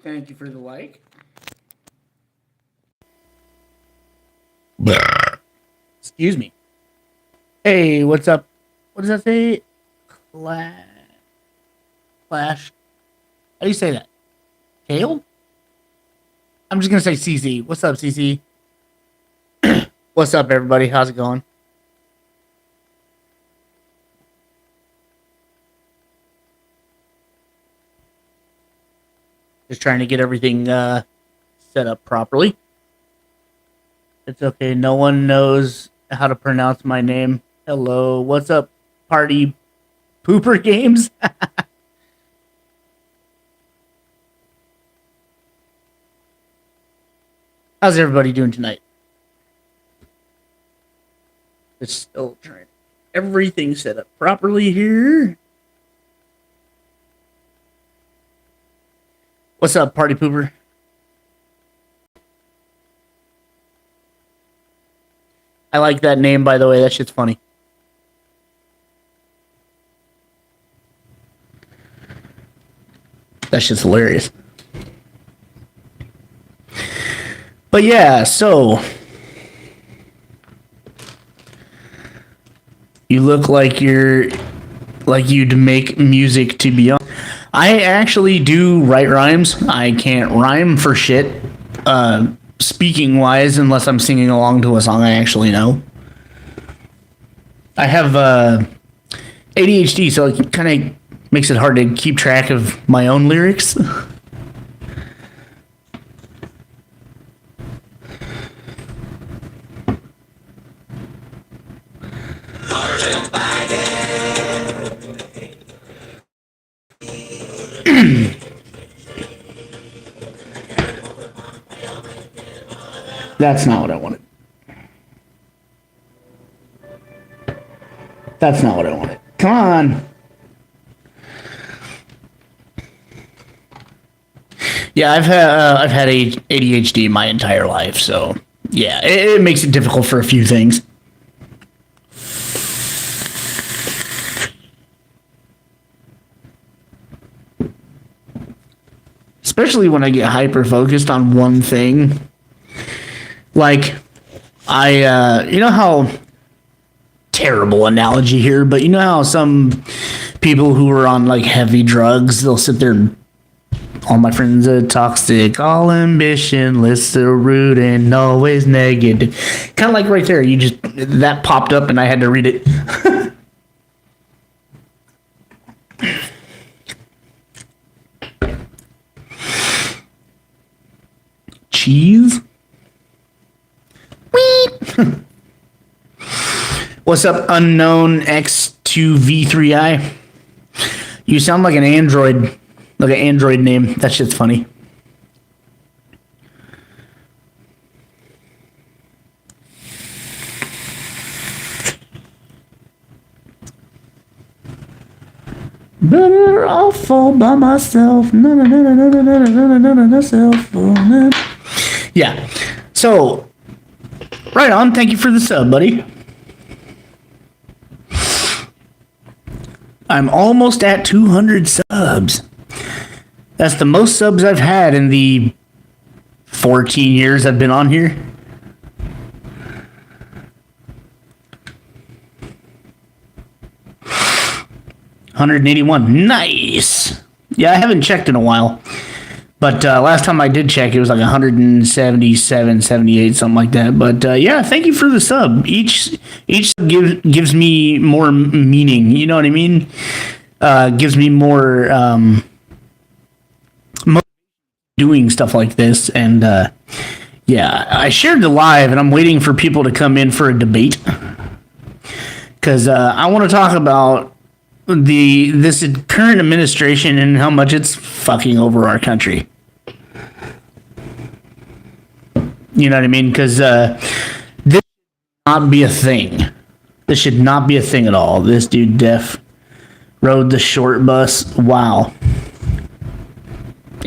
Thank you for the like. Excuse me. Hey, what's up? What does that say? Clash. How do you say that? Kale? I'm just gonna say CC. What's up, CC? What's up, everybody? How's it going? Just trying to get everything set up properly. It's okay. No one knows how to pronounce my name. Hello. What's up, Party Pooper Games? How's everybody doing tonight? It's still trying everything set up properly here. What's up, Party Pooper? I like that name, by the way. That shit's funny. That shit's hilarious. But yeah, so you look like you'd make music to be on. I actually do write rhymes. I can't rhyme for shit, speaking wise, unless I'm singing along to a song I actually know. I have ADHD, so it kind of makes it hard to keep track of my own lyrics. That's not what I wanted. That's not what I wanted. Come on. Yeah, I've had ADHD my entire life, so yeah, it makes it difficult for a few things. Especially when I get hyper focused on one thing. Like, you know how, terrible analogy here, but you know how some people who are on like heavy drugs, they'll sit there and, all my friends are toxic, all ambitionless, so rude and always negative. Kind of like right there, that popped up and I had to read it. Cheese? What's up, unknown X2V3I? You sound like an android, like an android name. That shit's funny. Better off all by myself. Yeah. So, right on. Thank you for the sub, buddy. I'm almost at 200 subs. That's the most subs I've had in the 14 years I've been on here. $181. Nice. Yeah, I haven't checked in a while. But last time I did check, it was like 177, 78, something like that. But yeah, thank you for the sub. Each gives me more meaning. You know what I mean? Gives me more doing stuff like this. And yeah, I shared the live, and I'm waiting for people to come in for a debate because I want to talk about this current administration and how much it's fucking over our country. You know what I mean? Because this should not be a thing. This should not be a thing at all. This dude Def rode the short bus. Wow.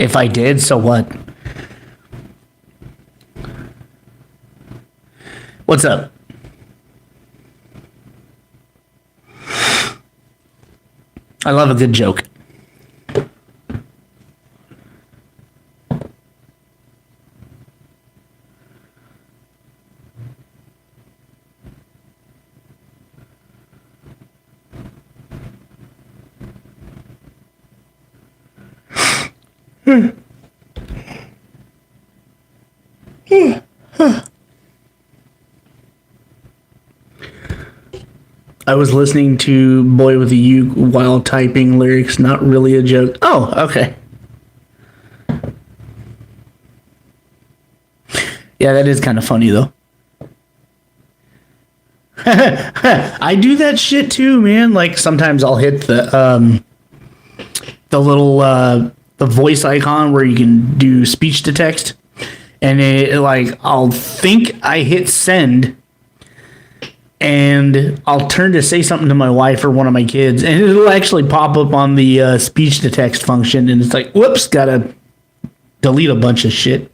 If I did, so what? What's up? I love a good joke. I was listening to Boy with a Uke while typing lyrics, not really a joke. Oh, okay. Yeah, that is kind of funny though. I do that shit too, man. Like sometimes I'll hit the little the voice icon where you can do speech to text, and I'll think I hit send, and I'll turn to say something to my wife or one of my kids, and it'll actually pop up on the speech to text function, and it's like, whoops, gotta delete a bunch of shit.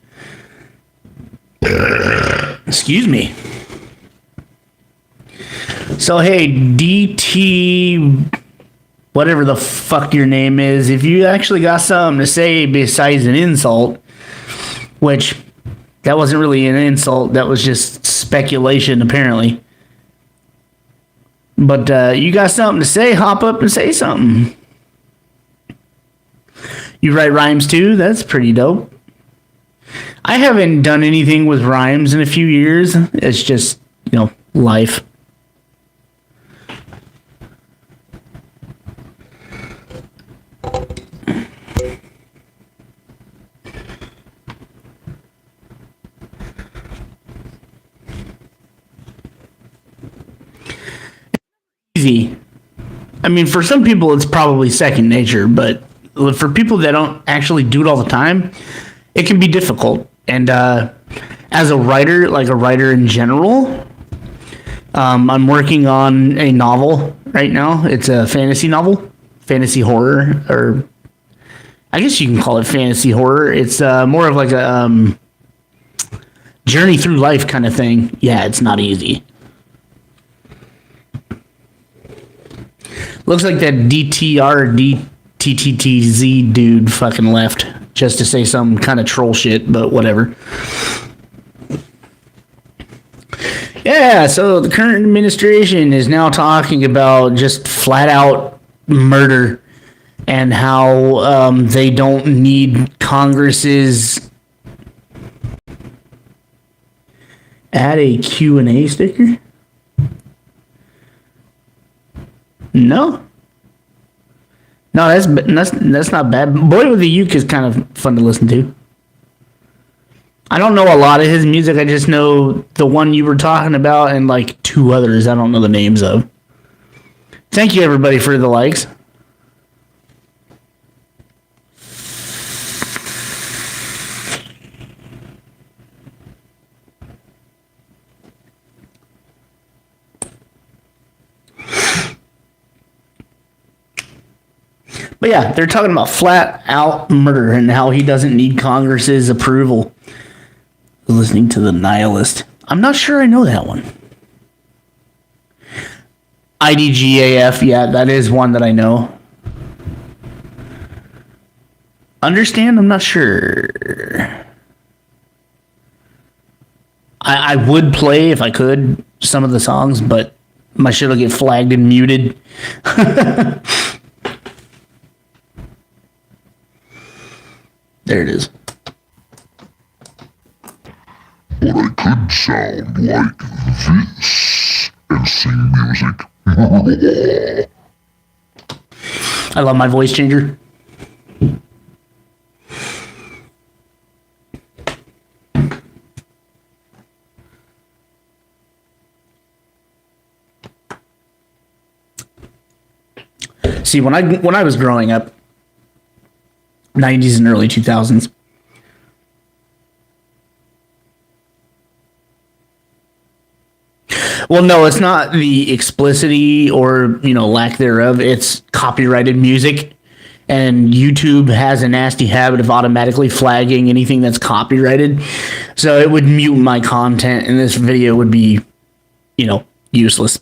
Excuse me. So hey, DT, whatever the fuck your name is, if you actually got something to say besides an insult, which that wasn't really an insult, that was just speculation apparently. But you got something to say, hop up and say something. You write rhymes too? That's pretty dope. I haven't done anything with rhymes in a few years. It's just, life. Easy. I mean, for some people, it's probably second nature, but for people that don't actually do it all the time, it can be difficult. And as a writer, like a writer in general, I'm working on a novel right now. It's a fantasy novel, fantasy horror, or I guess you can call it fantasy horror. It's more of like a journey through life kind of thing. Yeah, it's not easy. Looks like that DTTTZ dude fucking left just to say some kind of troll shit, but whatever. Yeah, so the current administration is now talking about just flat out murder and how they don't need Congress's add a Q&A sticker? No, that's not bad. Boy with the Uke is kind of fun to listen to. I don't know a lot of his music. I just know the one you were talking about and like two others I don't know the names of. Thank you everybody for the likes. But yeah, they're talking about flat out murder and how he doesn't need Congress's approval. Listening to The Nihilist. I'm not sure I know that one. IDGAF, yeah, that is one that I know. Understand? I'm not sure. I would play if I could some of the songs, but my shit will get flagged and muted. There it is. But I could sound like this and sing music. I love my voice changer. See, when I was growing up, 90s and early 2000s, well, no, it's not the explicitity or lack thereof. It's copyrighted music, and YouTube has a nasty habit of automatically flagging anything that's copyrighted. So it would mute my content, and this video would be, useless.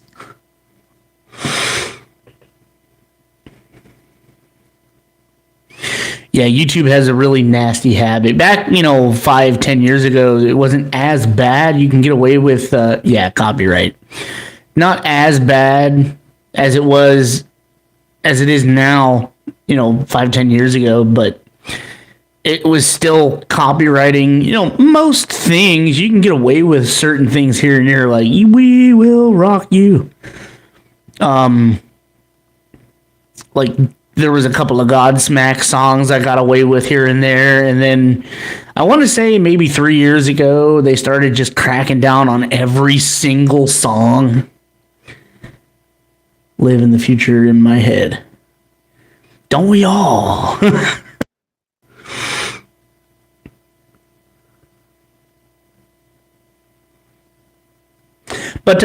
Yeah, YouTube has a really nasty habit. Back, 5-10 years ago, it wasn't as bad. You can get away with, copyright. Not as bad as it is now, 5-10 years ago, but it was still copywriting, most things. You can get away with certain things here and there, like, we will rock you. Like, there was a couple of Godsmack songs I got away with here and there, and then I want to say maybe 3 years ago, they started just cracking down on every single song. Live in the future in my head. Don't we all? But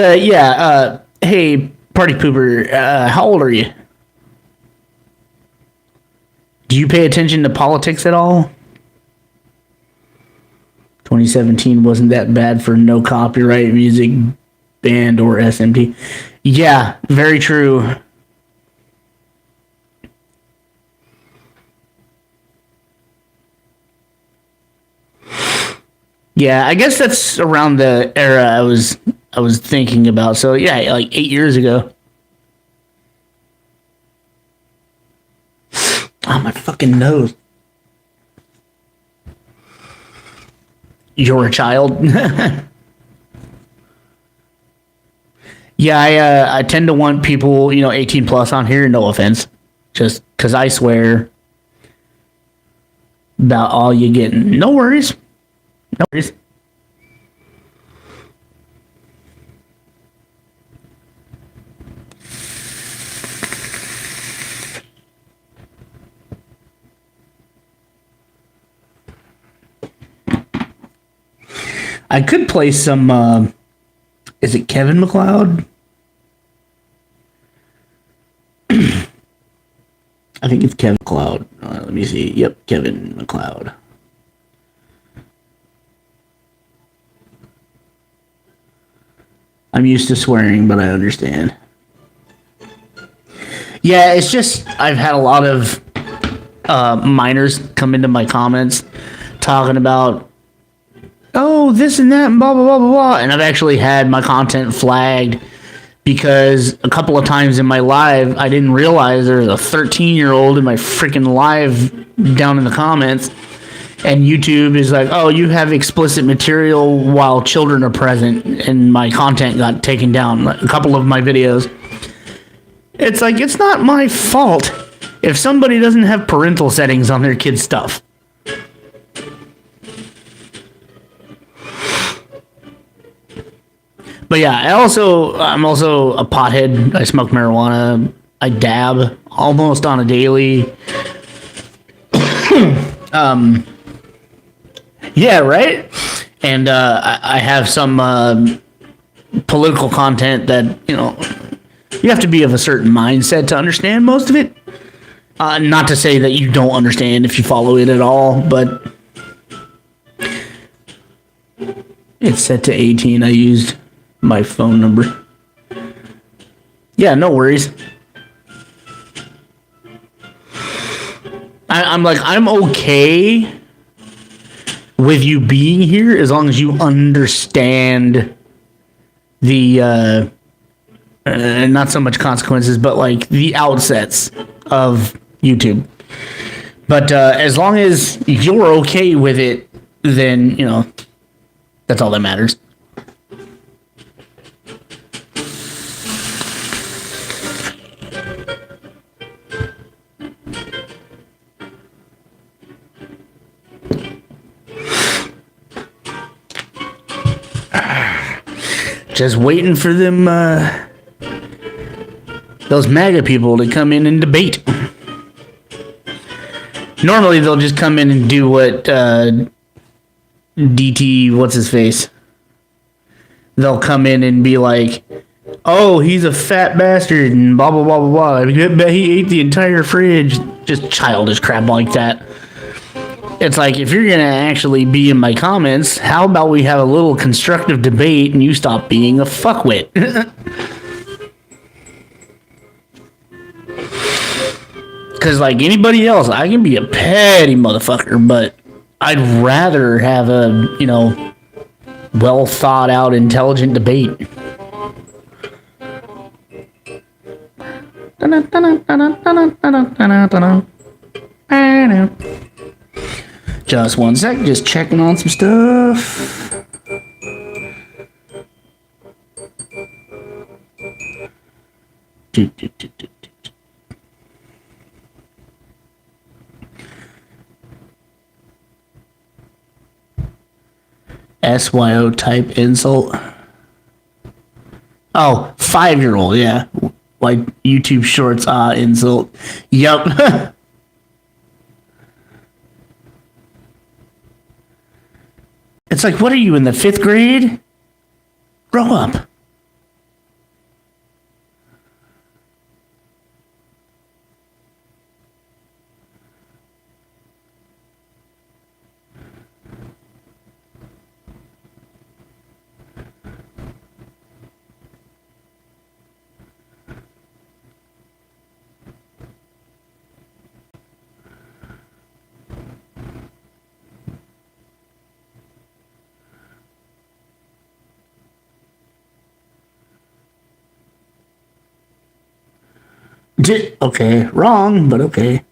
hey, party pooper, how old are you? Do you pay attention to politics at all? 2017 wasn't that bad for no copyright music band or SMT. Yeah, very true. Yeah, I guess that's around the era I was thinking about. So yeah, like 8 years ago. Oh, my fucking nose. You're a child. Yeah, I tend to want people, 18 plus on here. No offense, just because I swear about all you getting. No worries. No worries. I could play some, is it Kevin MacLeod? I think it's Kevin MacLeod. Let me see. Yep, Kevin MacLeod. I'm used to swearing, but I understand. Yeah, it's just, I've had a lot of minors come into my comments talking about, oh, this and that, and blah, blah, blah, blah, blah. And I've actually had my content flagged because a couple of times in my live, I didn't realize there was a 13-year-old in my freaking live down in the comments. And YouTube is like, oh, you have explicit material while children are present. And my content got taken down. A couple of my videos. It's like, it's not my fault if somebody doesn't have parental settings on their kids' stuff. But yeah, I'm also a pothead. I smoke marijuana. I dab almost on a daily. Yeah, right? And I have some political content that, you have to be of a certain mindset to understand most of it. Not to say that you don't understand if you follow it at all, but it's set to 18. I used my phone number. Yeah, no worries. I'm okay with you being here as long as you understand the not so much consequences, but like the outsets of YouTube. But as long as you're okay with it, then that's all that matters. Just waiting for them, those MAGA people to come in and debate. Normally they'll just come in and do what DT, what's his face? They'll come in and be like, Oh, he's a fat bastard and blah blah blah blah blah. I bet he ate the entire fridge. Just childish crap like that. It's like, if you're gonna actually be in my comments, how about we have a little constructive debate and you stop being a fuckwit? Because like anybody else, I can be a petty motherfucker, but I'd rather have a, well thought out, intelligent debate. Just one sec, just checking on some stuff. SYO type insult. Oh, 5-year-old, yeah. Like YouTube shorts, insult. Yup. It's like, what are you, in the 5th grade? Grow up. Okay, wrong, but okay.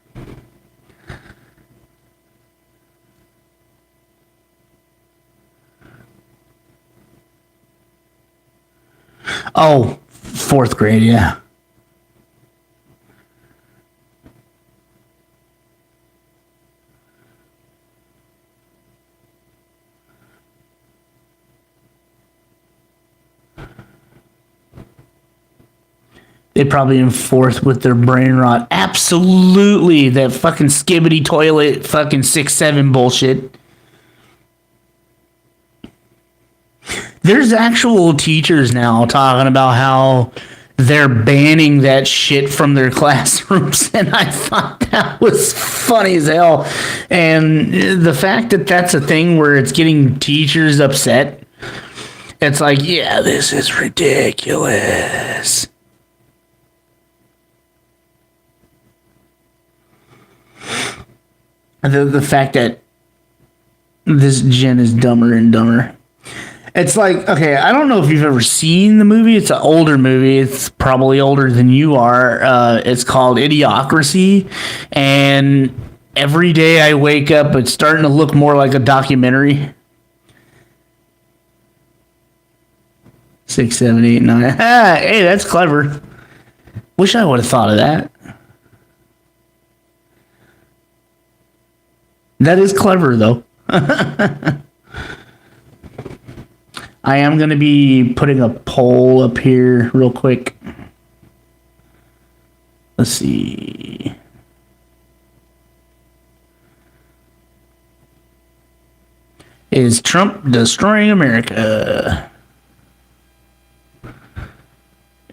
Oh, 4th grade, yeah. They probably in 4th with their brain rot. Absolutely, that fucking skibbity toilet, fucking 6-7 bullshit. There's actual teachers now talking about how they're banning that shit from their classrooms, and I thought that was funny as hell. And the fact that that's a thing where it's getting teachers upset, it's like, yeah, this is ridiculous. The fact that this gen is dumber and dumber. It's like, okay, I don't know if you've ever seen the movie. It's an older movie. It's probably older than you are. It's called Idiocracy. And every day I wake up, it's starting to look more like a documentary. 6, 7, 8, 9. Hey, that's clever. Wish I would have thought of that. That is clever, though. I am going to be putting a poll up here real quick. Let's see. Is Trump destroying America?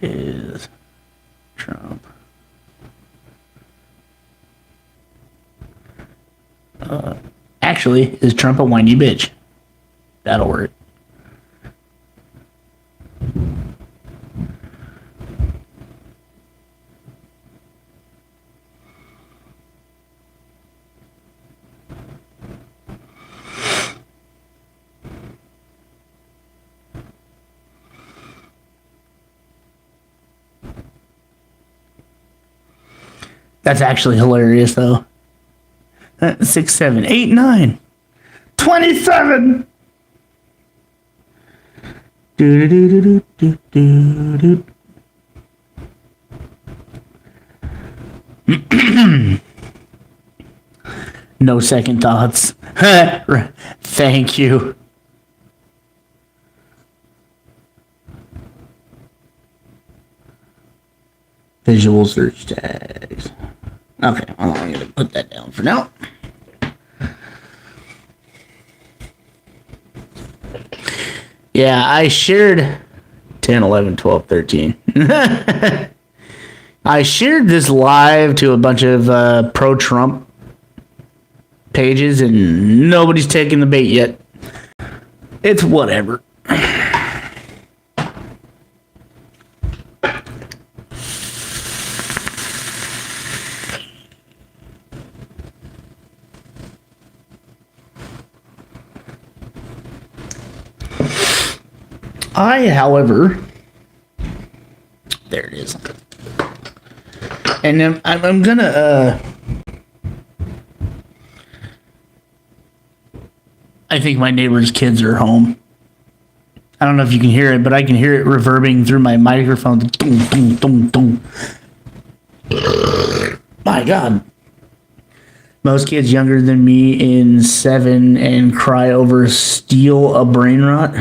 Is Trump... actually, is Trump a whiny bitch? That'll work. That's actually hilarious, though. 6, 7, 8, 9, 27. Do do do do do do do. No second thoughts. Thank you. Visual search tags. Okay, well, I'm going to put that down for now. Yeah, I shared 10, 11, 12, 13. I shared this live to a bunch of pro-Trump pages, and nobody's taking the bait yet. It's whatever. However, there it is. And then I'm gonna, I think my neighbor's kids are home. I don't know if you can hear it, but I can hear it reverbing through my microphone. Dum, dum, dum, dum. My God. Most kids younger than me in 7 and cry over steal a brain rot.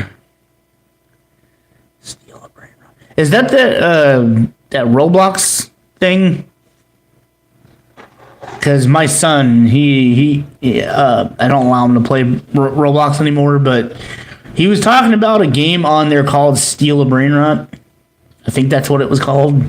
Is that the that Roblox thing? Because my son, he I don't allow him to play Roblox anymore, but he was talking about a game on there called Steal a Brain Rot. I think that's what it was called.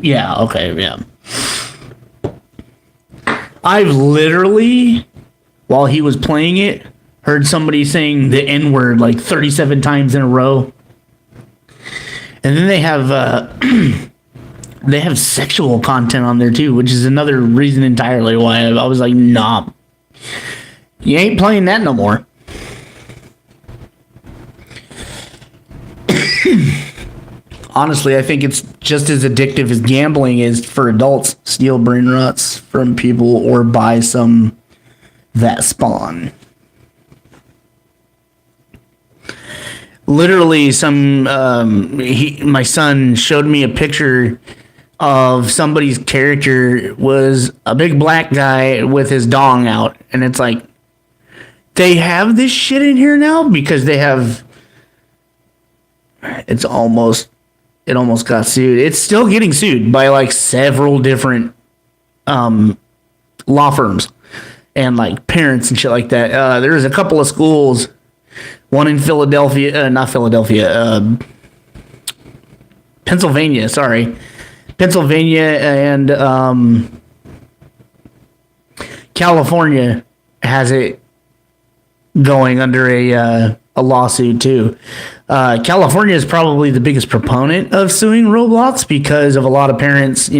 Yeah, okay, yeah. I've literally, while he was playing it, heard somebody saying the N-word like 37 times in a row. And then they have sexual content on there too, which is another reason entirely why I was like, nah, you ain't playing that no more. Honestly, I think it's just as addictive as gambling is for adults. Steal brain rots from people or buy some that spawn. Literally, my son showed me a picture of somebody's character was a big black guy with his dong out, and it's like they have this shit in here now because they have. It almost got sued. It's still getting sued by like several different law firms and like parents and shit like that. There's a couple of schools, one in Pennsylvania, and California has it going under a lawsuit too. California is probably the biggest proponent of suing Roblox because of a lot of parents,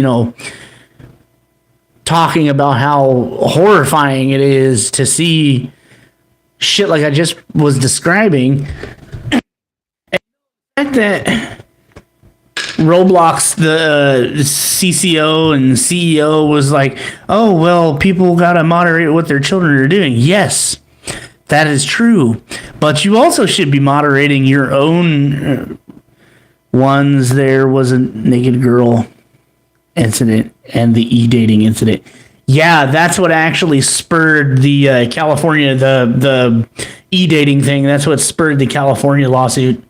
talking about how horrifying it is to see shit like I just was describing. And the fact that Roblox, the CCO and CEO was like, oh, well, people got to moderate what their children are doing. Yes, that is true. But you also should be moderating your own ones. There was a naked girl incident and the e-dating incident. Yeah, that's what actually spurred the California, the e-dating thing. That's what spurred the California lawsuit.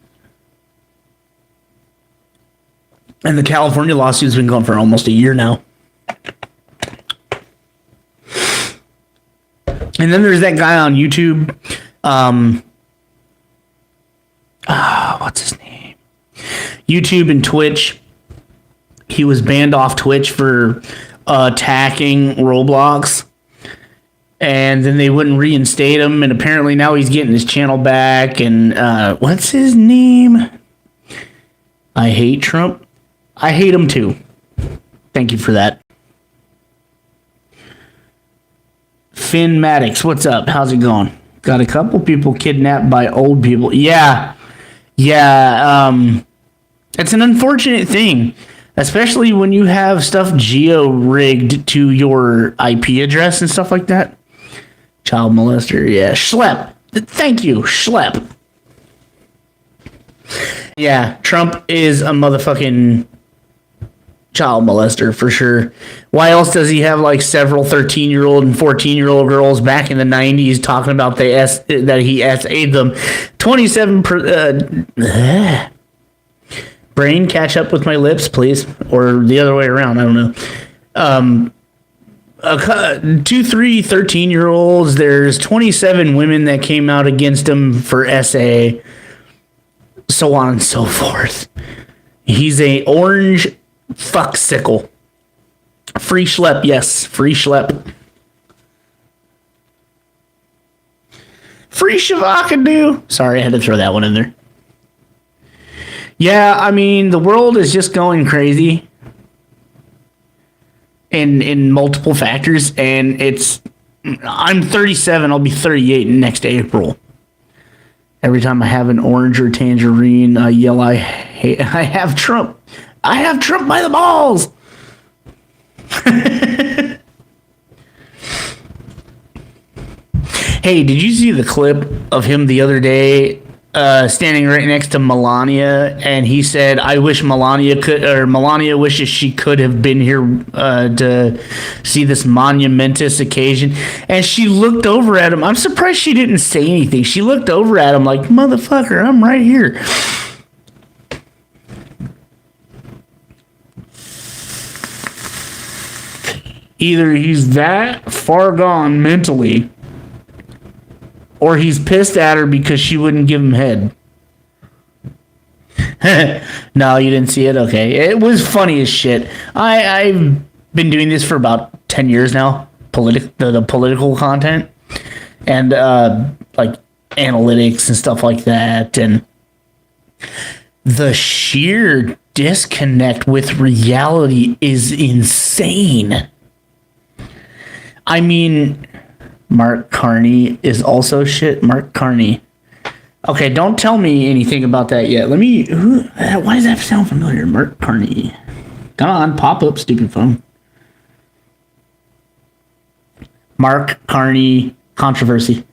And the California lawsuit's been going for almost a year now. And then there's that guy on YouTube. What's his name? YouTube and Twitch. He was banned off Twitch for attacking Roblox. And then they wouldn't reinstate him. And apparently now he's getting his channel back. And what's his name? I hate Trump. I hate him too. Thank you for that. Finn Maddox, what's up? How's it going? Got a couple people kidnapped by old people. Yeah. It's an unfortunate thing, especially when you have stuff geo-rigged to your IP address and stuff like that. Child molester, yeah. Schlep. Thank you, Schlep. Yeah, Trump is a motherfucking child molester for sure. Why else does he have like several 13-year-old and 14-year-old girls back in the 90s talking about that he SA'd them? Brain, catch up with my lips, please, or the other way around. I don't know. 2, 3, 13-year-olds. There's 27 women that came out against him for SA, so on and so forth. He's a orange fucksicle. Free schlep, yes, free schlep. Free Shavakadu. Sorry, I had to throw that one in there. Yeah, I mean, the world is just going crazy in multiple factors, and I'm 37, I'll be 38 next April. Every time I have an orange or tangerine, I yell, I have Trump. I have Trump by the balls. Hey, did you see the clip of him the other day standing right next to Melania, and he said, I wish Melania wishes she could have been here to see this monumentous occasion. And she looked over at him. I'm surprised she didn't say anything. She looked over at him like, motherfucker, I'm right here. Either he's that far gone mentally, or he's pissed at her because she wouldn't give him head. No, you didn't see it? Okay. It was funny as shit. I've been doing this for about 10 years now, the political content, and like analytics and stuff like that. And the sheer disconnect with reality is insane. I mean, Mark Carney is also shit. Mark Carney. Okay, don't tell me anything about that yet. Why does that sound familiar? Mark Carney. Come on, pop up, stupid phone. Mark Carney controversy.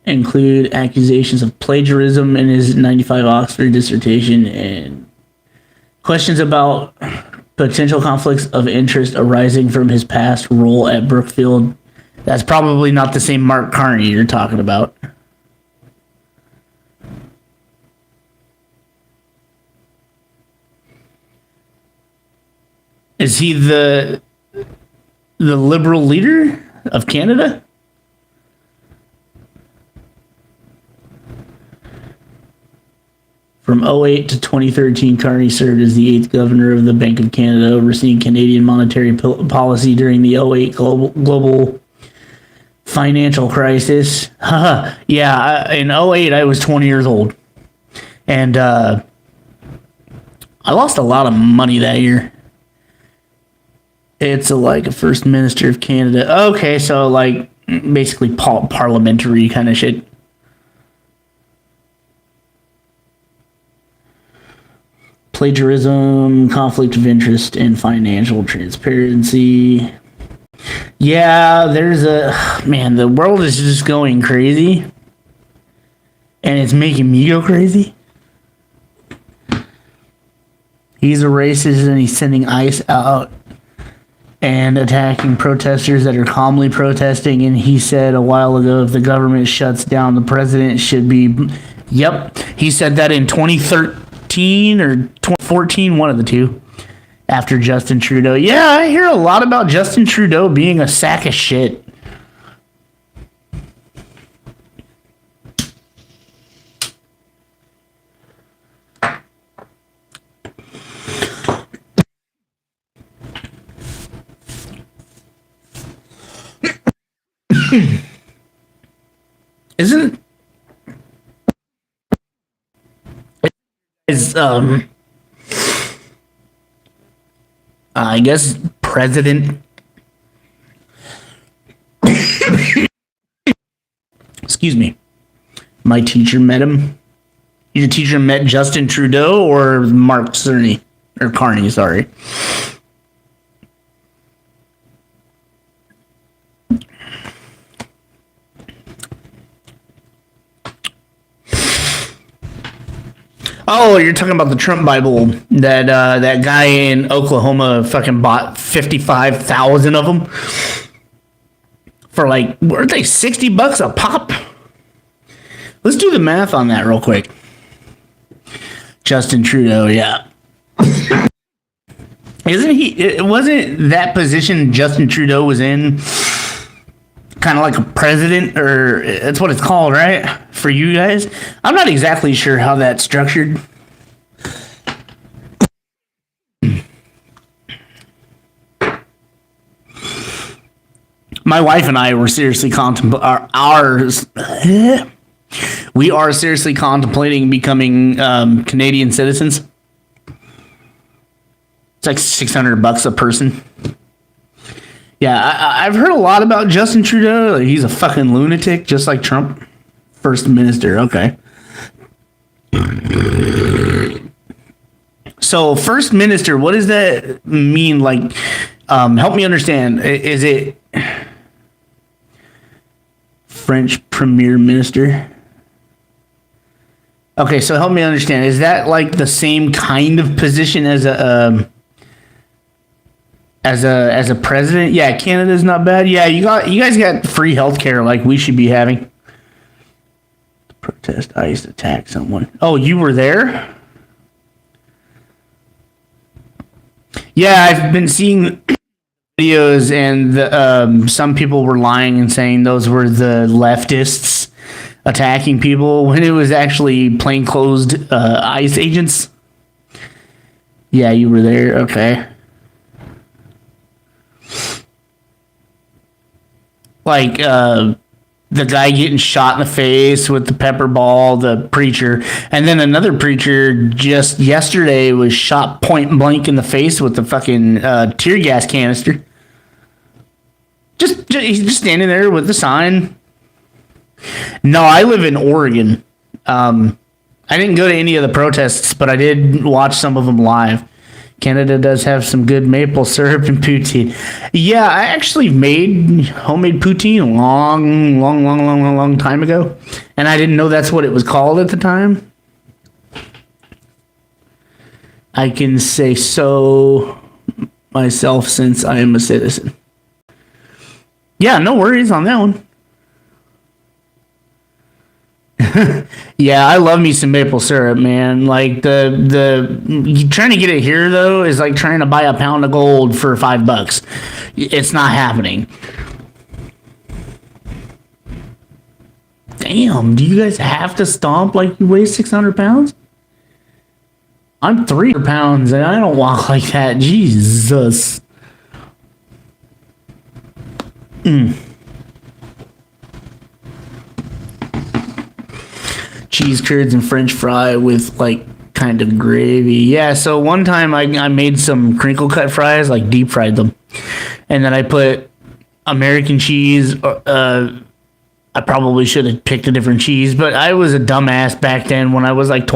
Include accusations of plagiarism in his 95 Oxford dissertation and questions about potential conflicts of interest arising from his past role at Brookfield. That's probably not the same Mark Carney you're talking about. Is he the Liberal leader of Canada? From 2008 to 2013, Carney served as the 8th governor of the Bank of Canada, overseeing Canadian monetary policy during the 2008 global financial crisis. Yeah, in 2008, I was 20 years old. And I lost a lot of money that year. It's like a First Minister of Canada. Okay, so like basically parliamentary kind of shit. Plagiarism, conflict of interest, and financial transparency. Yeah, the world is just going crazy. And it's making me go crazy. He's a racist and he's sending ICE out and attacking protesters that are calmly protesting. And he said a while ago, if the government shuts down, the president should be... Yep, he said that in 2013 or 2014, one of the two, after Justin Trudeau. Yeah, I hear a lot about Justin Trudeau being a sack of shit. Isn't I guess President excuse me, my teacher met him. Your teacher met Justin Trudeau or Mark Cerny or Carney, sorry. Oh, you're talking about the Trump Bible that that guy in Oklahoma fucking bought 55,000 of them for like, weren't they $60 a pop? Let's do the math on that real quick. Justin Trudeau, yeah. Isn't he? It wasn't that position Justin Trudeau was in kind of like a president, or that's what it's called, right? For you guys? I'm not exactly sure how that's structured. My wife and I were seriously we are seriously contemplating becoming Canadian citizens. It's like $600 a person. Yeah, I've heard a lot about Justin Trudeau. Like, he's a fucking lunatic, just like Trump. First minister, okay. So, first minister, what does that mean? Like, help me understand. Is it French premier minister? Okay, so help me understand. Is that like the same kind of position as a president? Yeah, Canada's not bad. Yeah, you guys got free healthcare like we should be having. Protest ICE attack someone. Oh, you were there? Yeah, I've been seeing videos, and some people were lying and saying those were the leftists attacking people when it was actually plainclothes ICE agents. Yeah, you were there. Okay. Like the guy getting shot in the face with the pepper ball, the preacher, and then another preacher just yesterday was shot point blank in the face with the fucking tear gas canister. Just he's just standing there with the sign. No, I live in Oregon. I didn't go to any of the protests, but I did watch some of them live. Canada does have some good maple syrup and poutine. Yeah, I actually made homemade poutine a long time ago, and I didn't know that's what it was called at the time. I can say so myself since I am a citizen. Yeah, no worries on that one. Yeah, I love me some maple syrup, man. Like the trying to get it here though is like trying to buy a pound of gold for $5. It's not happening. Damn, do you guys have to stomp like you weigh 600 pounds? I'm 300 pounds and I don't walk like that. Jesus. Cheese curds and French fry with like kind of gravy. Yeah, so one time I made some crinkle cut fries, like deep fried them, and then I put American cheese. I probably should have picked a different cheese, but I was a dumbass back then when I was like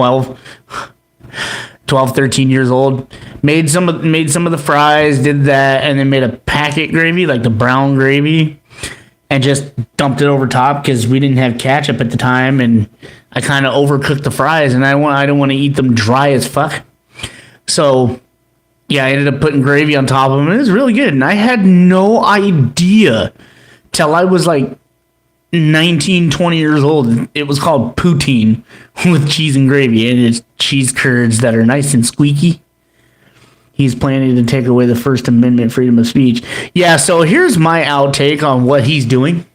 13 years old. Made some of the fries, did that, and then made a packet gravy, like the brown gravy, and just dumped it over top because we didn't have ketchup at the time, and I kind of overcooked the fries, and I don't want to eat them dry as fuck. So, yeah, I ended up putting gravy on top of them, and it was really good. And I had no idea till I was like 19, 20 years old. It was called poutine with cheese and gravy, and it's cheese curds that are nice and squeaky. He's planning to take away the First Amendment freedom of speech. Yeah, so here's my outtake on what he's doing.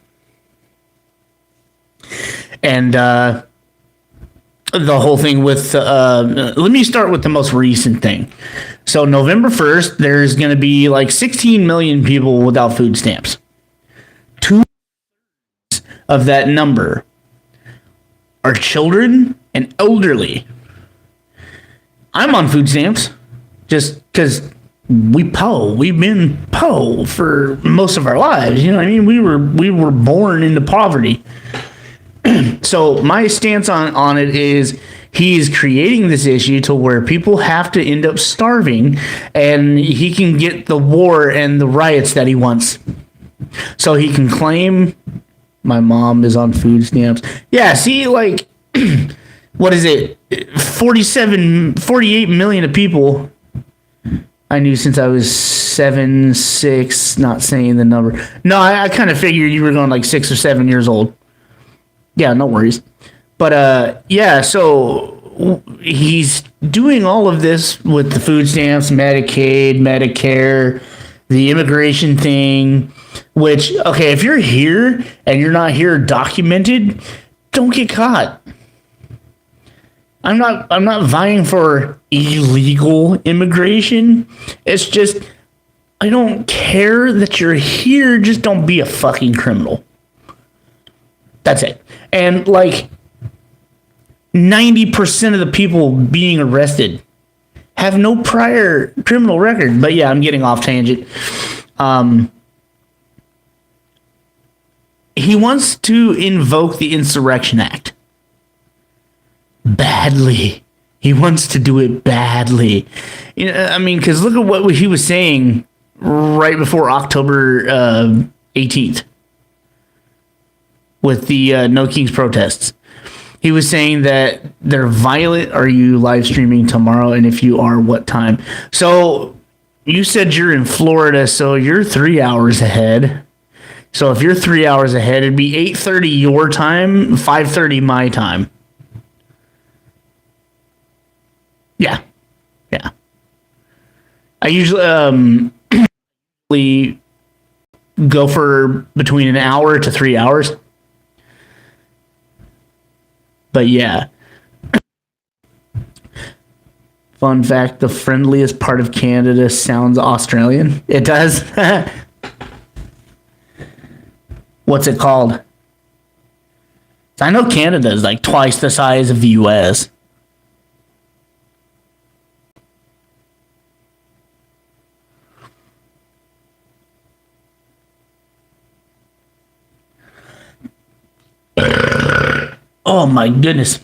And the whole thing with, let me start with the most recent thing. So November 1st, there's going to be like 16 million people without food stamps. 2 of that number are children and elderly. I'm on food stamps just because we've been po for most of our lives. You know what I mean? We were born into poverty. So my stance on it is he's creating this issue to where people have to end up starving, and he can get the war and the riots that he wants. So he can claim my mom is on food stamps. Yeah, see, like, what is it? 48 million of people I knew since I was 7, 6, not saying the number. No, I kind of figured you were going like 6 or 7 years old. Yeah, no worries. But yeah, so he's doing all of this with the food stamps, Medicaid, Medicare, the immigration thing, which, okay, if you're here and you're not here documented, don't get caught. I'm not vying for illegal immigration. It's just, I don't care that you're here, just don't be a fucking criminal. That's it. And like 90% of the people being arrested have no prior criminal record. But yeah, I'm getting off tangent. He wants to invoke the Insurrection Act. Badly. He wants to do it badly. You know, I mean, because look at what he was saying right before October 18th with the No Kings protests. He was saying that they're violent. Are you live streaming tomorrow? And if you are, what time? So you said you're in Florida, so you're 3 hours ahead. So if you're 3 hours ahead, it'd be 8:30 your time, 5:30 my time. Yeah. Yeah. I usually go for between an hour to 3 hours. But yeah. Fun fact, the friendliest part of Canada sounds Australian. It does. What's it called? I know Canada is like twice the size of the US. Oh my goodness.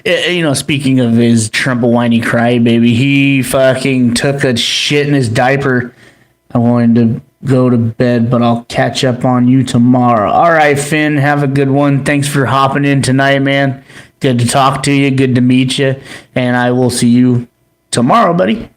You know, speaking of his Trump whiny crybaby, he fucking took a shit in his diaper. I wanted to go to bed, but I'll catch up on you tomorrow. All right, Finn, have a good one. Thanks for hopping in tonight, man. Good to talk to you. Good to meet you. And I will see you tomorrow, buddy.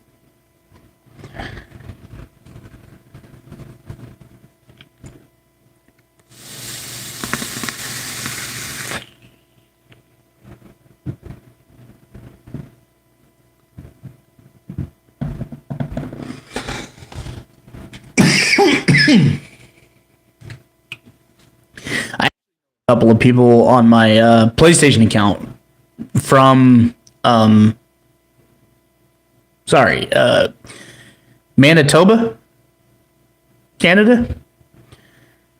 I have a couple of people on my PlayStation account from Manitoba, Canada.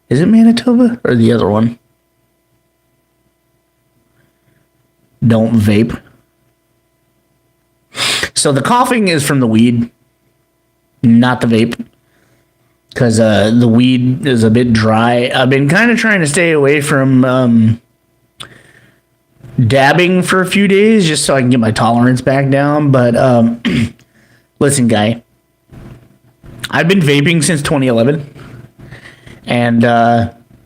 Is it Manitoba or the other one? Don't vape. So the coughing is from the weed, not the vape. Because the weed is a bit dry. I've been kind of trying to stay away from dabbing for a few days just so I can get my tolerance back down. But listen, guy, I've been vaping since 2011. And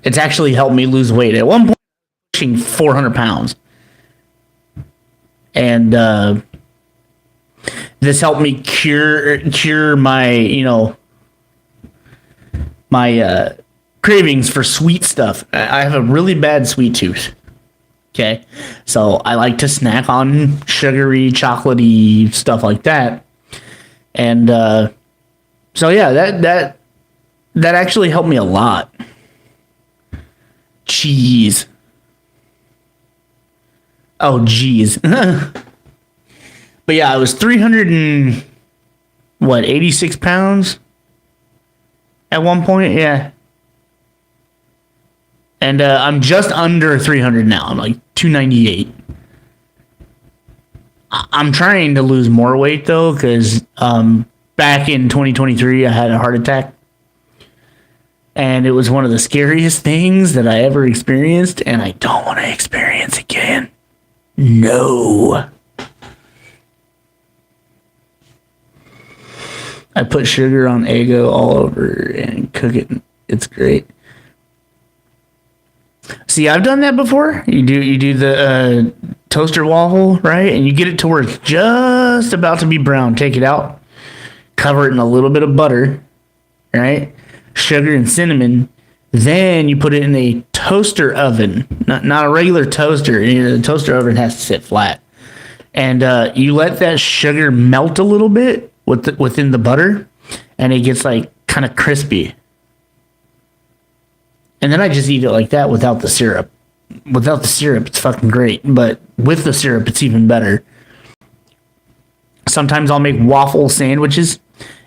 it's actually helped me lose weight. At one point, I was pushing 400 pounds. And this helped me cure my, you know, my cravings for sweet stuff. I have a really bad sweet tooth. Okay. So I like to snack on sugary, chocolatey stuff like that. And so yeah, that actually helped me a lot. Jeez. Oh, geez. But yeah, I was 86 pounds at one point. Yeah. And I'm just under 300 now. I'm like 298. I'm trying to lose more weight though, because back in 2023, I had a heart attack. And it was one of the scariest things that I ever experienced, and I don't want to experience again. No. I put sugar on Eggo all over and cook it. It's great. See, I've done that before. You do the toaster waffle, right? And you get it to where it's just about to be brown. Take it out, cover it in a little bit of butter, right? Sugar and cinnamon. Then you put it in a toaster oven, not a regular toaster. The toaster oven has to sit flat. And you let that sugar melt a little bit within the butter, and it gets like kind of crispy. And then I just eat it like that without the syrup. Without the syrup, it's fucking great. But with the syrup, it's even better. Sometimes I'll make waffle sandwiches.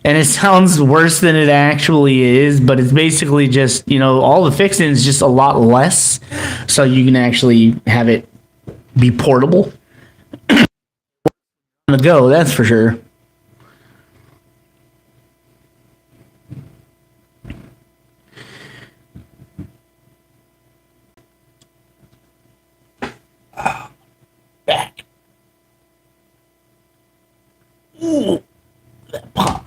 And it sounds worse than it actually is. But it's basically just, all the fixings just a lot less. So you can actually have it be portable. On the go, that's for sure. Back. Ooh, that pop.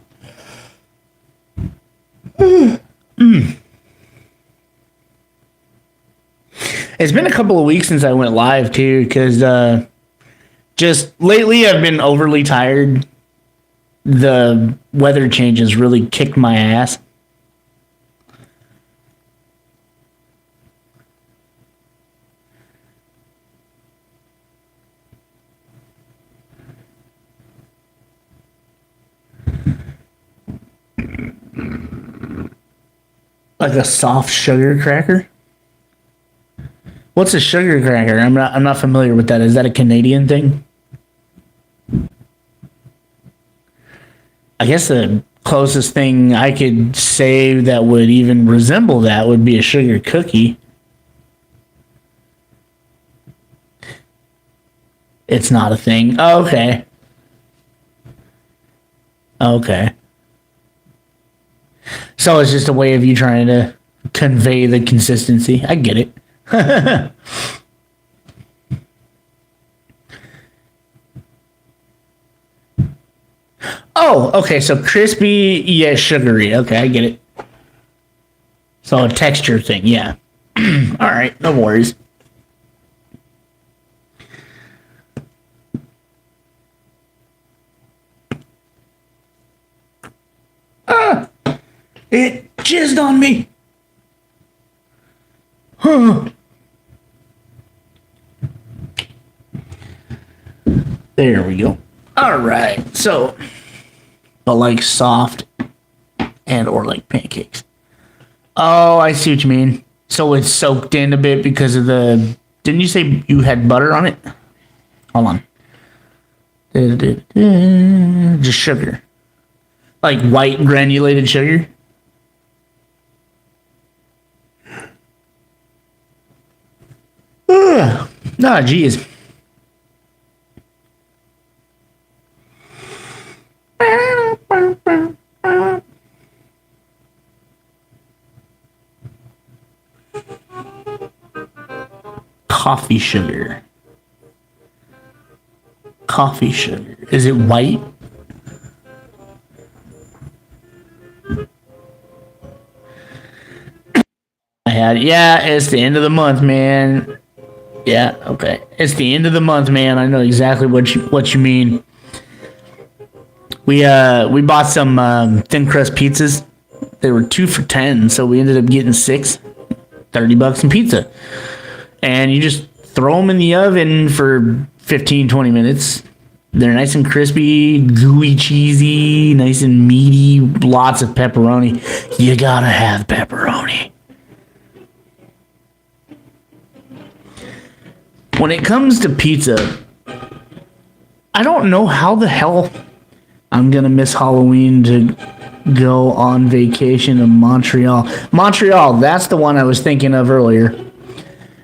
It's been a couple of weeks since I went live too, because just lately I've been overly tired. The weather changes really kicked my ass. Like a soft sugar cracker? What's a sugar cracker? I'm not familiar with that. Is that a Canadian thing? I guess the closest thing I could say that would even resemble that would be a sugar cookie. It's not a thing. Oh, okay. Okay. So it's just a way of you trying to convey the consistency. I get it. Oh, okay. So crispy, yeah, sugary. Okay, I get it. So a texture thing, yeah. All right, no worries. It jizzed on me. Huh. There we go. All right. So, but like soft and or like pancakes. Oh, I see what you mean. So it's soaked in a bit because of the... Didn't you say you had butter on it? Hold on. Just sugar. Like white granulated sugar? Nah, geez. Coffee sugar. Coffee sugar. Is it white? Yeah, it's the end of the month, man. Yeah, okay. It's the end of the month, man. I know exactly what you mean. We bought some thin crust pizzas. They were 2 for $10, so we ended up getting 6. $30 in pizza. And you just throw them in the oven for 15-20 minutes. They're nice and crispy, gooey, cheesy, nice and meaty, lots of pepperoni. You gotta have pepperoni. When it comes to pizza, I don't know how the hell I'm gonna miss Halloween to go on vacation to Montreal. Montreal, that's the one I was thinking of earlier.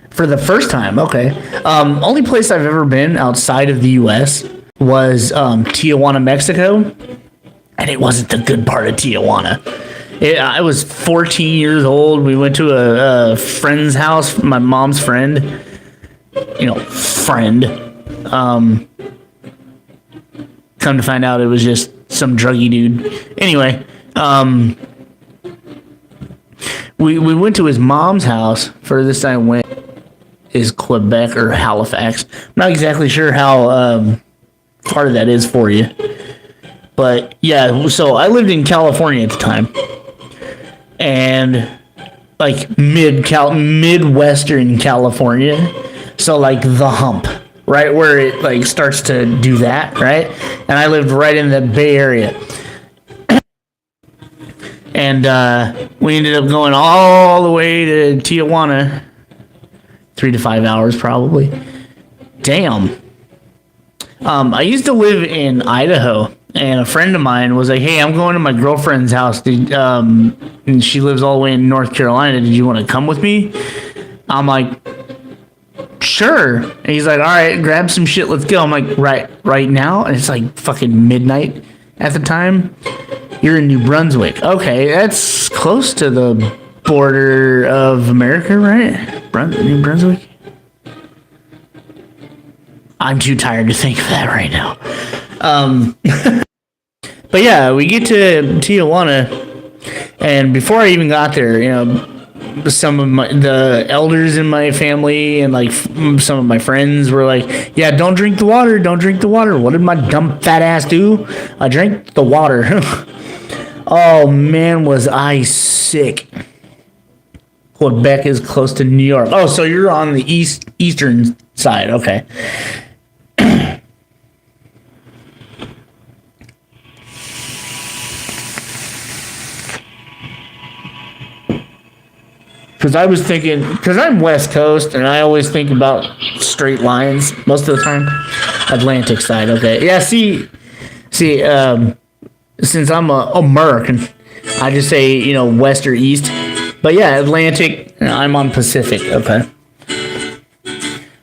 For the first time, okay. Only place I've ever been outside of the U.S. was Tijuana, Mexico, and it wasn't the good part of Tijuana. I was 14 years old. We went to a friend's house, my mom's friend. Friend. Come to find out, it was just some druggy dude. Anyway, we went to his mom's house. Furthest I went is Quebec or Halifax. I'm not exactly sure how far that is for you. But yeah, so I lived in California at the time. and like Midwestern California. So like the hump, right where it like starts to do that, right? And I lived right in the Bay Area. And we ended up going all the way to Tijuana, 3 to 5 hours probably. Damn. I used to live in Idaho, and a friend of mine was like, "Hey, I'm going to my girlfriend's house, and she lives all the way in North Carolina. Did you want to come with me?" I'm like, "Sure." And he's like, "All right, grab some shit, let's go." I'm like, right now?" And it's like fucking midnight at the time. You're in New Brunswick. Okay, that's close to the border of America, right? New Brunswick? I'm too tired to think of that right now. But yeah, we get to Tijuana, and before I even got there, you know, some of the elders in my family and like some of my friends were like, "Yeah, don't drink the water, don't drink the water." What did my dumb fat ass do? I drank the water. Oh man, was I sick. Quebec is close to New York. Oh, so you're on the eastern side. Okay. Because I was thinking, because I'm West Coast and I always think about straight lines most of the time. Atlantic side. Okay. Yeah. See. Since I'm a American, I just say, you know, west or east. But yeah, Atlantic, I'm on Pacific. Okay.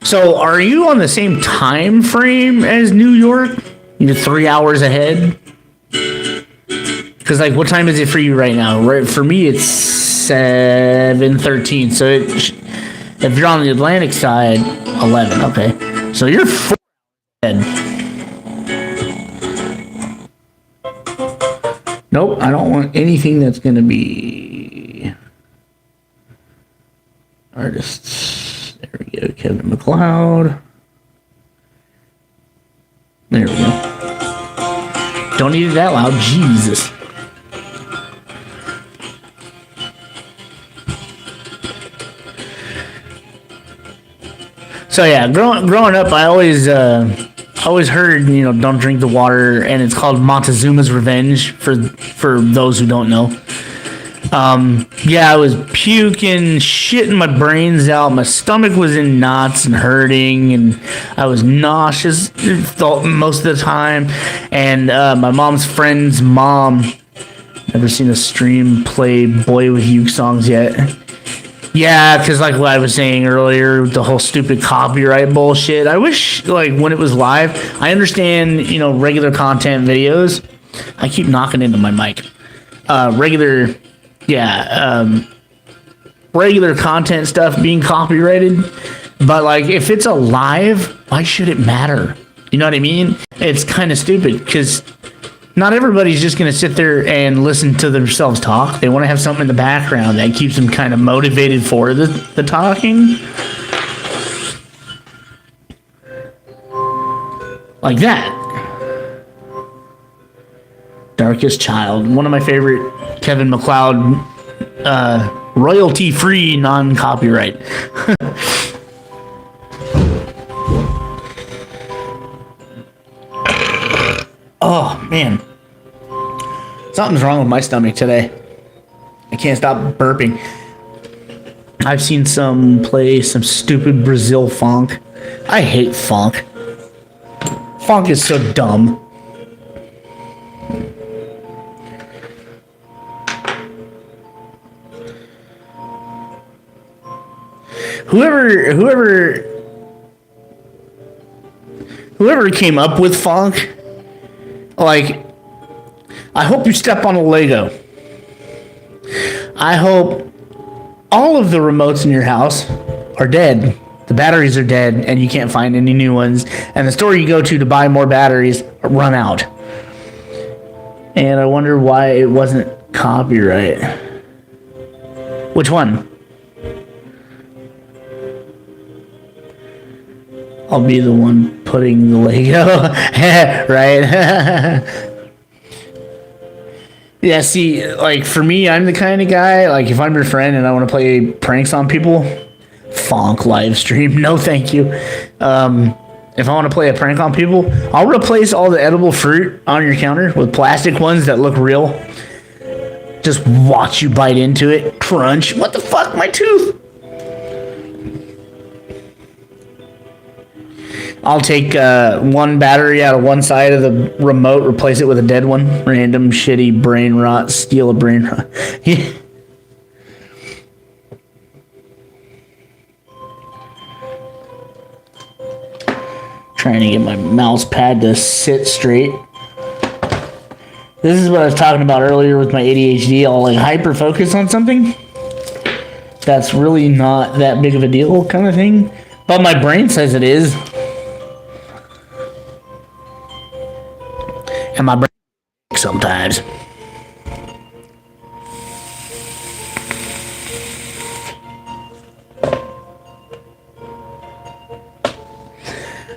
So are you on the same time frame as New York? You're 3 hours ahead? Because, like, what time is it for you right now? Right, for me, it's 7:13. So if you're on the Atlantic side, 11. Okay. So you're 4 ahead. Nope, I don't want anything that's going to be artists. There we go, Kevin MacLeod. There we go. Don't need it that loud, Jesus. So yeah, growing up, I always heard, you know, don't drink the water, and it's called Montezuma's Revenge for those who don't know. Yeah, I was puking, shitting my brains out. My stomach was in knots and hurting, and I was nauseous most of the time. And my mom's friend's mom, never seen a stream play Boy With You songs yet. Yeah, because like what I was saying earlier, the whole stupid copyright bullshit. I wish, like, when it was live, I understand, you know, regular content videos. I keep knocking into my mic. Regular content stuff being copyrighted. But, like, if it's a live, why should it matter? You know what I mean? It's kind of stupid because not everybody's just going to sit there and listen to themselves talk. They want to have something in the background that keeps them kind of motivated for the talking. Like that. Darkest Child. One of my favorite Kevin MacLeod royalty-free, non-copyright. Oh, man. Something's wrong with my stomach today. I can't stop burping. I've seen some play some stupid Brazil funk. I hate funk. Funk is so dumb. Whoever came up with funk, like, I hope you step on a Lego. I hope all of the remotes in your house are dead. The batteries are dead and you can't find any new ones. And the store you go to buy more batteries run out. And I wonder why it wasn't copyright. Which one? I'll be the one putting the Lego, right? Yeah, see, like for me, I'm the kind of guy, like if I'm your friend and I want to play pranks on people, Fonk live stream, no thank you. If I want to play a prank on people, I'll replace all the edible fruit on your counter with plastic ones that look real. Just watch you bite into it, crunch. What the fuck, my tooth? I'll take one battery out of one side of the remote, replace it with a dead one. Random shitty brain rot, steal a brain rot. Yeah. Trying to get my mouse pad to sit straight. This is what I was talking about earlier with my ADHD. I'll like hyper focus on something that's really not that big of a deal kind of thing, but my brain says it is. And my brain sometimes.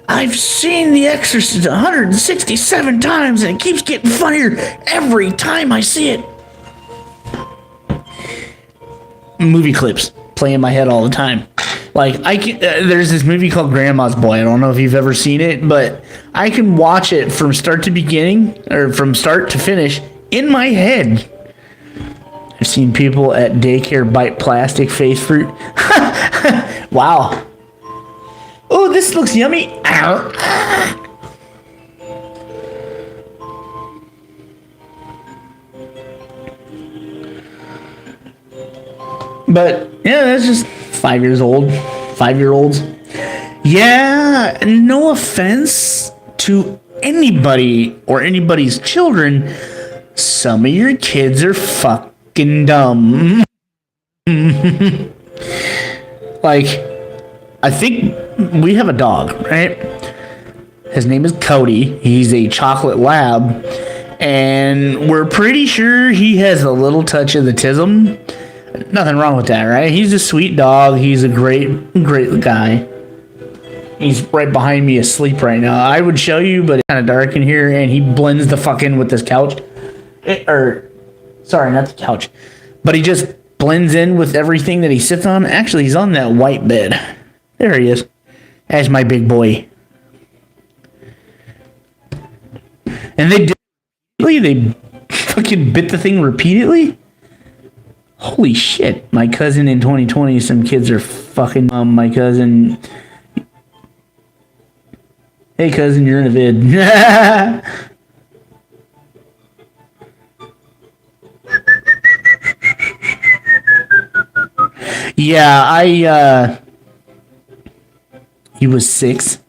I've seen The Exorcist 167 times and it keeps getting funnier every time I see it. Movie clips play in my head all the time. Like there's this movie called Grandma's Boy. I don't know if you've ever seen it, but I can watch it from start to beginning or from start to finish in my head. I've seen people at daycare bite plastic face fruit. Wow. Oh, this looks yummy. Ow. But yeah, that's just 5 years old. 5-year-olds. Yeah, no offense to anybody or anybody's children. Some of your kids are fucking dumb. Like, I think we have a dog, right? His name is Cody. He's a chocolate lab. And we're pretty sure he has a little touch of the tism. Nothing wrong with that, right? He's a sweet dog. He's a great guy. He's right behind me asleep right now. I would show you, but it's kind of dark in here, and he blends the fuck in with this couch. Sorry, not the couch. But he just blends in with everything that he sits on. Actually, he's on that white bed. There he is. That's my big boy. And they fucking bit the thing repeatedly? Holy shit. My cousin in 2020, some kids are fucking my cousin. Hey cousin, you're in a vid. Yeah, he was 6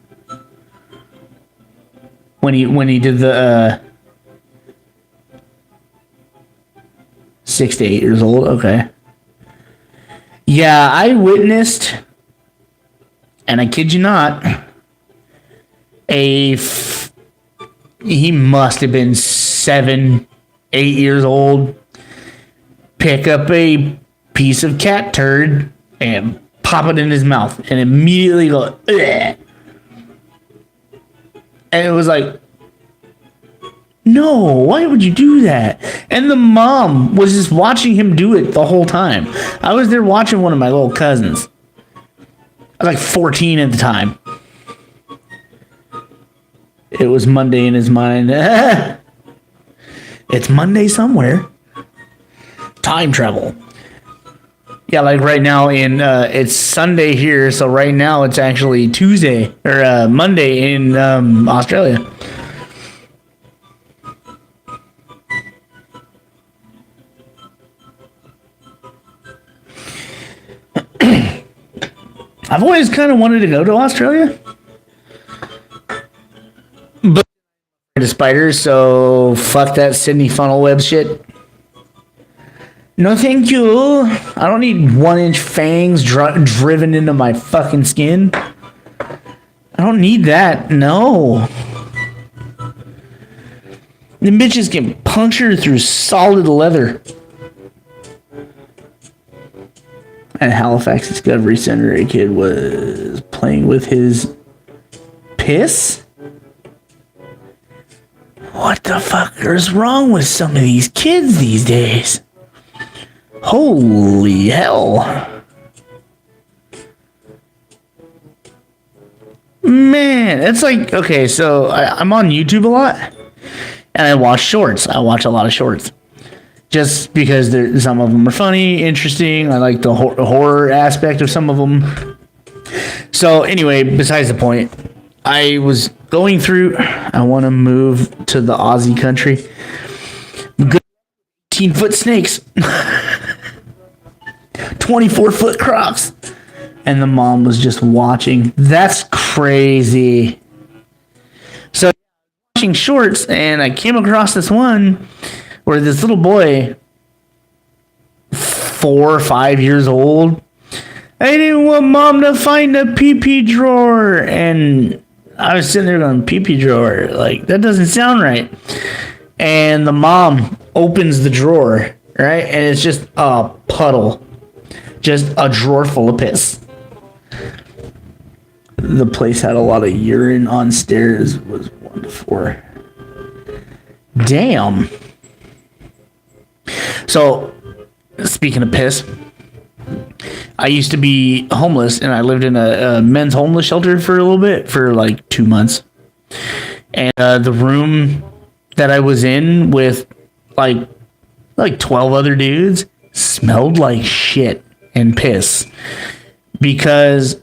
when he did the 6 to 8 years old. Okay. Yeah, I witnessed, and I kid you not, he must have been 7, 8 years old, pick up a piece of cat turd and pop it in his mouth and immediately go, ugh. And it was like, no, why would you do that? And the mom was just watching him do it the whole time. I was there watching one of my little cousins. I was like 14 at the time. It was Monday in his mind. It's Monday somewhere. Time travel. Yeah, like right now it's Sunday here, so right now it's actually Tuesday or Monday in Australia. I've always kind of wanted to go to Australia, but the spiders, so fuck that Sydney funnel web shit. No, thank you. I don't need 1-inch fangs driven into my fucking skin. I don't need that. No. The bitches get punctured through solid leather. At Halifax Discovery Center, a kid was playing with his piss. what the fuck is wrong with some of these kids these days? Holy hell. Man, it's like, okay, so I'm on YouTube a lot, and I watch shorts. I watch a lot of shorts. Just because some of them are funny, interesting. I like the horror aspect of some of them. So anyway, besides the point, I was going through, I want to move to the Aussie country. Good 18-foot snakes. 24-foot crocs. And the mom was just watching. That's crazy. So watching shorts, and I came across this one where this little boy, 4 or 5 years old, I didn't want mom to find a pee-pee drawer. And I was sitting there going, pee-pee drawer? Like, that doesn't sound right. And the mom opens the drawer, right? And it's just a puddle. Just a drawer full of piss. The place had a lot of urine on stairs. It was 1 to 4. Damn. So, speaking of piss, I used to be homeless, and I lived in a men's homeless shelter for a little bit, for like 2 months. And the room that I was in with like 12 other dudes smelled like shit and piss, because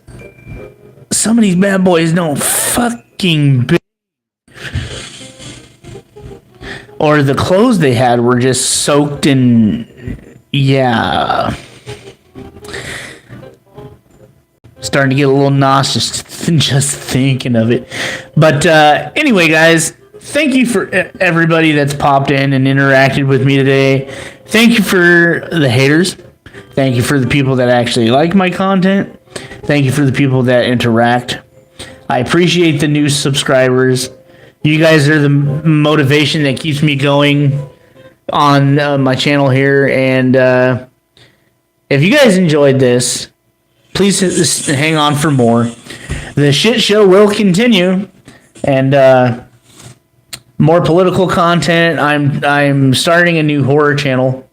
some of these bad boys don't fucking or the clothes they had were just soaked in, yeah. Starting to get a little nauseous just thinking of it. But anyway, guys, thank you for everybody that's popped in and interacted with me today. Thank you for the haters. Thank you for the people that actually like my content. Thank you for the people that interact. I appreciate the new subscribers. You guys are the motivation that keeps me going on my channel here. And if you guys enjoyed this, please hang on for more. The shit show will continue, and more political content. I'm starting a new horror channel.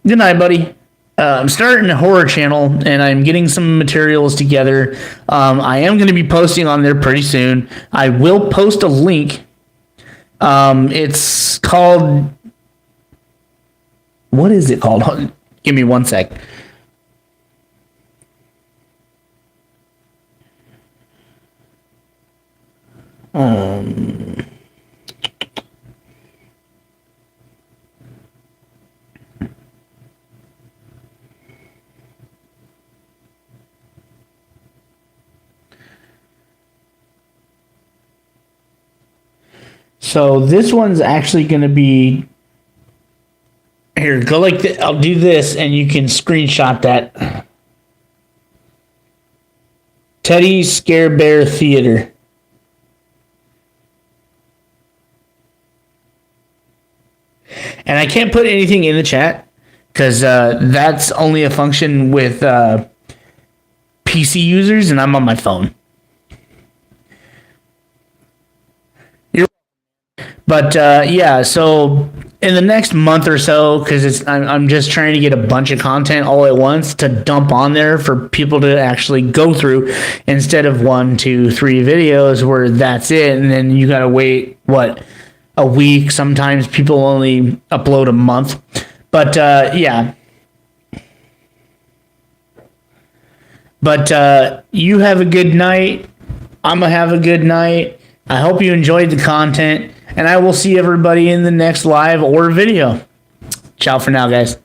Good night, buddy. I'm starting a horror channel, and I'm getting some materials together. I am going to be posting on there pretty soon. I will post a link. It's called... What is it called? Give me 1 sec. So this one's actually going to be... Here, go like this. I'll do this, and you can screenshot that. Teddy Scare Bear Theater. And I can't put anything in the chat, because that's only a function with PC users, and I'm on my phone. But yeah, so in the next month or so, because I'm just trying to get a bunch of content all at once to dump on there for people to actually go through, instead of 1, 2, 3 videos where that's it, and then you gotta wait a week. Sometimes people only upload a month. But yeah. But you have a good night. I'm gonna have a good night. I hope you enjoyed the content, and I will see everybody in the next live or video. Ciao for now, guys.